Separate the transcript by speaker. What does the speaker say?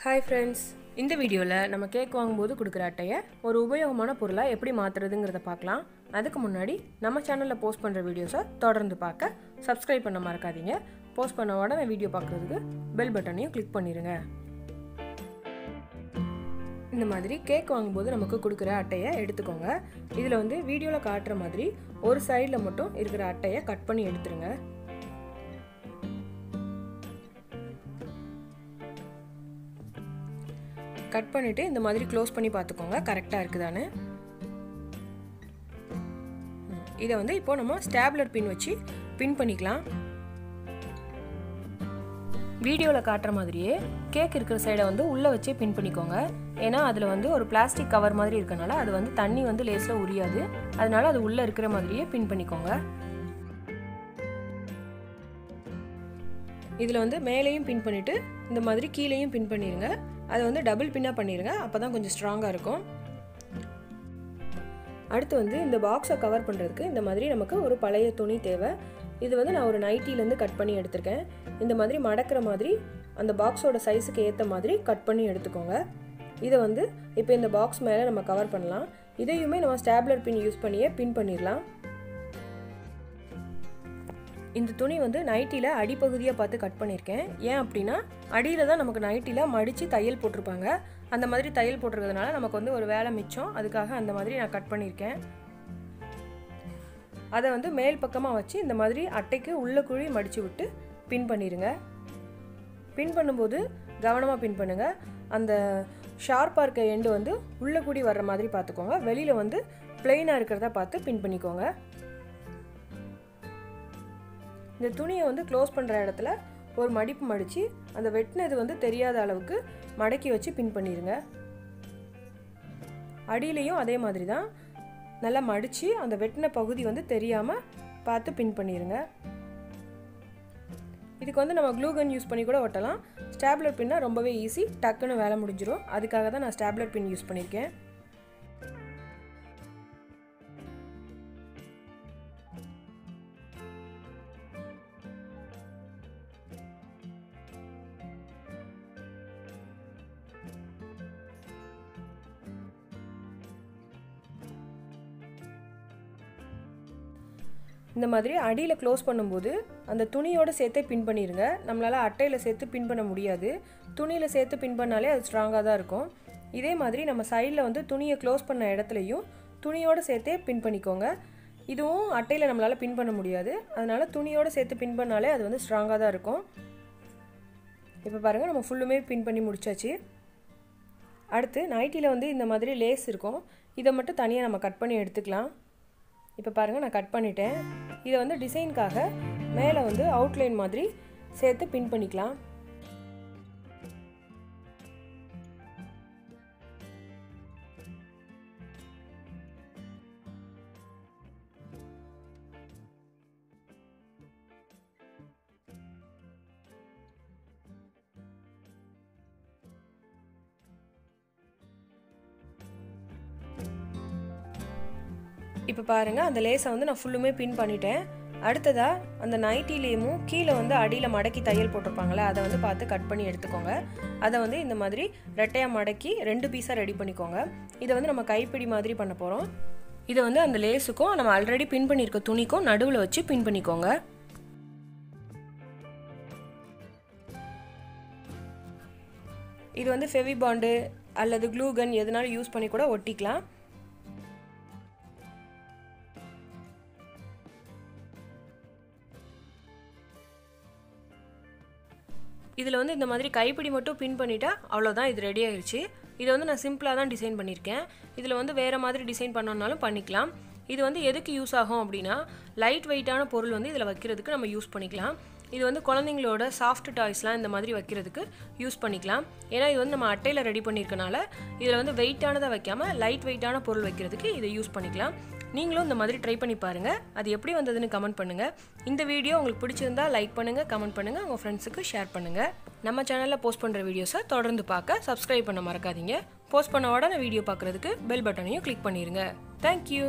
Speaker 1: Hi friends, இந்த வீடியோல நம்ம கேக் வாங்கும்போது கொடுக்குற அட்டையை ஒரு உபயோகமான பொருளா எப்படி மாத்துறதுங்கறத பார்க்கலாம். அதுக்கு முன்னாடி நம்ம சேனல்ல போஸ்ட் பண்ற வீடியோஸை தொடர்ந்து பார்க்க Subscribe பண்ண மறக்காதீங்க. போஸ்ட் பண்ண உடனே வீடியோ பார்க்கிறதுக்கு பெல் பட்டனையும் கிளிக் பண்ணிருங்க. இந்த மாதிரி கேக் வாங்கும்போது நமக்கு கொடுக்குற அட்டையை எடுத்துக்கோங்க. இதுல வந்து வீடியோல காட்டுற மாதிரி ஒரு சைடுல மட்டும் இருக்கிற அட்டையை கட் பண்ணி எடுத்துருங்க. கட் பண்ணிட்டு இந்த மாதிரி க்ளோஸ் பண்ணி பார்த்துக்கோங்க கரெக்ட்டா இருக்குதானே. இத வந்து இப்போ நம்ம ஸ்டாப்லர் பின் வச்சு பின் பண்ணிக்கலாம். வீடியோல காட்டுற மாதிரியே கேக் இருக்கிற சைடை வந்து உள்ள வச்சு பின் பண்ணிக்கோங்க. ஏனா அதுல வந்து ஒரு பிளாஸ்டிக் கவர் மாதிரி இருக்கனால அது வந்து தண்ணி வந்து லேஸ்ல உரியாது. அதனால அது உள்ள இருக்கிற மாதிரியே பின் பண்ணிக்கோங்க. இதுல வந்து மேலேயும் பின் பண்ணிட்டு இந்த மாதிரி கீழேயும் பின் பண்ணிருங்க. அது வந்து டபுள் பின்னா பண்ணிருங்க. அப்பதான் கொஞ்சம் ஸ்ட்ராங்கா இருக்கும். அடுத்து வந்து இந்த பாக்ஸை கவர் பண்றதுக்கு இந்த மாதிரி நமக்கு ஒரு பழைய துணி தேவை. இது வந்து நான் ஒரு நைட்டில இருந்து கட் பண்ணி எடுத்துர்க்கேன். இந்த மாதிரி மடக்குற மாதிரி அந்த பாக்ஸோட சைஸ்க்கு ஏத்த மாதிரி கட் பண்ணி எடுத்துக்கோங்க. இத வந்து இப்போ இந்த பாக்ஸ் மேல நம்ம கவர் பண்ணலாம். இதையுமே நம்ம ஸ்டாப்லர் பின் யூஸ் பண்ணியே பின் பண்ணிரலாம். இந்த துணி வந்து நைட்டில அடிப்பகுதியா பார்த்து கட் பண்ணிருக்கேன். ஏன் அப்படினா அடியில தான் நமக்கு நைட்டில மடிச்சி தையல் போட்டுருப்பாங்க. அந்த மாதிரி தையல் போட்டுறதுனால நமக்கு வந்து ஒரு வேலை மிச்சம். அதுக்காக அந்த மாதிரி நான் கட் பண்ணிருக்கேன். அத வந்து மேல் பக்கமா வச்சு இந்த மாதிரி அட்டைக்கு உள்ள குழி மடிச்சு விட்டு பின் பண்ணிருங்க. பின் பண்ணும்போது கவனமா பின் பண்ணுங்க. அந்த ஷார்ப்பா இருக்க எண்ட் வந்து உள்ள கூடி வர்ற மாதிரி பாத்துக்கோங்க. வெளியில வந்து ப்ளைனா இருக்கறத பார்த்து பின் பண்ணிக்கோங்க. இந்த துணியை வந்து க்ளோஸ் பண்ற இடத்துல ஒரு மடிப்பு மடிச்சி அந்த வெட்டினது வந்து தெரியாத அளவுக்கு மடக்கி வச்சு பின் பண்ணிருங்க. அடியிலயும் அதே மாதிரி தான் நல்லா மடிச்சி அந்த வெட்டின பகுதி வந்து தெரியாம பார்த்து பின் பண்ணிருங்க. இதுக்கு வந்து நம்ம க்ளூ கன் யூஸ் பண்ணி கூட ஒட்டலாம். ஸ்டாப்லர் பின்னா ரொம்பவே ஈஸி, டக்குன்னு வேலை முடிஞ்சிரும். அதுக்காக தான் நான் ஸ்டாப்லர் பின் யூஸ் பண்ணிருக்கேன். இந்த மாதிரி அடியில க்ளோஸ் பண்ணும்போது அந்த துணியோட சேர்த்து பின் பண்ணிருங்க. நம்மளால அட்டையில சேர்த்து பின் பண்ண முடியாது. துணியில சேர்த்து பின் பண்ணாலே அது ஸ்ட்ராங்கா தான் இருக்கும். இதே மாதிரி நம்ம சைடுல வந்து துணியை க்ளோஸ் பண்ண இடத்துலயும் துணியோட சேர்த்து பின் பண்ணிக்கோங்க. இதுவும் அட்டையில நம்மளால பின் பண்ண முடியாது. அதனால துணியோட சேர்த்து பின் பண்ணாலே அது வந்து ஸ்ட்ராங்கா தான் இருக்கும். இப்போ பாருங்க நம்ம ஃபுல்லுமே பின் பண்ணி முடிச்சாச்சு. அடுத்து நைட்டில வந்து இந்த மாதிரி லேஸ் இருக்கும். இத மட்டும் தனியா நம்ம கட் பண்ணி எடுத்துக்கலாம். இப்போ பாருங்க நான் கட் பண்ணிட்டேன். இத வந்து டிசைனுக்காக மேலே வந்து அவுட்லைன் மாதிரி சேர்த்து பின் பண்ணிக்கலாம். இப்போ பாருங்க அந்த லேஸை வந்து நான் ஃபுல்லுமே பின் பண்ணிட்டேன். அடுத்ததா அந்த நைட்டிலேயும் கீழே வந்து அடியில் மடக்கி தையல் போட்டிருப்பாங்களே அதை வந்து பார்த்து கட் பண்ணி எடுத்துக்கோங்க. அதை வந்து இந்த மாதிரி ரெட்டையாக மடக்கி 2 பீஸாக ரெடி பண்ணிக்கோங்க. இதை வந்து நம்ம கைப்பிடி மாதிரி பண்ண போகிறோம். இதை வந்து அந்த லேஸுக்கும் நம்ம ஆல்ரெடி பின் பண்ணியிருக்க துணிக்கும் நடுவில் வச்சு பின் பண்ணிக்கோங்க. இது வந்து ஃபெவி பாண்டு அல்லது க்ளூ கன் எதுனாலும் யூஸ் பண்ணி கூட ஒட்டிக்கலாம். இதில் வந்து இந்த மாதிரி கைப்பிடி மட்டும் பின் பண்ணிட்டா அவ்வளோதான், இது ரெடி ஆயிடுச்சு. இதை வந்து நான் சிம்பிளாக தான் டிசைன் பண்ணியிருக்கேன். இதில் வந்து வேறு மாதிரி டிசைன் பண்ணணுன்னாலும் பண்ணிக்கலாம். இது வந்து எதுக்கு யூஸ் ஆகும் அப்படின்னா லைட் வெயிட்டான பொருள் வந்து இதில் வைக்கிறதுக்கு நம்ம யூஸ் பண்ணிக்கலாம். இது வந்து குழந்தைங்களோட சாஃப்ட் டாய்ஸ்லாம் இந்த மாதிரி வைக்கிறதுக்கு யூஸ் பண்ணிக்கலாம். ஏன்னா இது வந்து நம்ம அட்டையில் ரெடி பண்ணியிருக்கனால இதில் வந்து வெயிட்டானதை வைக்காமல் லைட் வெயிட்டான பொருள் வைக்கிறதுக்கு இதை யூஸ் பண்ணிக்கலாம். நீங்களும் இந்த மாதிரி ட்ரை பண்ணி பாருங்க. அது எப்படி வந்ததுன்னு கமெண்ட் பண்ணுங்க. இந்த வீடியோ உங்களுக்கு பிடிச்சிருந்தா லைக் பண்ணுங்க, கமெண்ட் பண்ணுங்க, உங்க ஃப்ரெண்ட்ஸுக்கு ஷேர் பண்ணுங்க. நம்ம சேனல்ல போஸ்ட் பண்ற வீடியோஸை தொடர்ந்து பார்க்க Subscribe பண்ண மறக்காதீங்க. போஸ்ட் பண்ண உடனே வீடியோ பார்க்கிறதுக்கு பெல் பட்டனையும் கிளிக் பண்ணிருங்க. Thank you.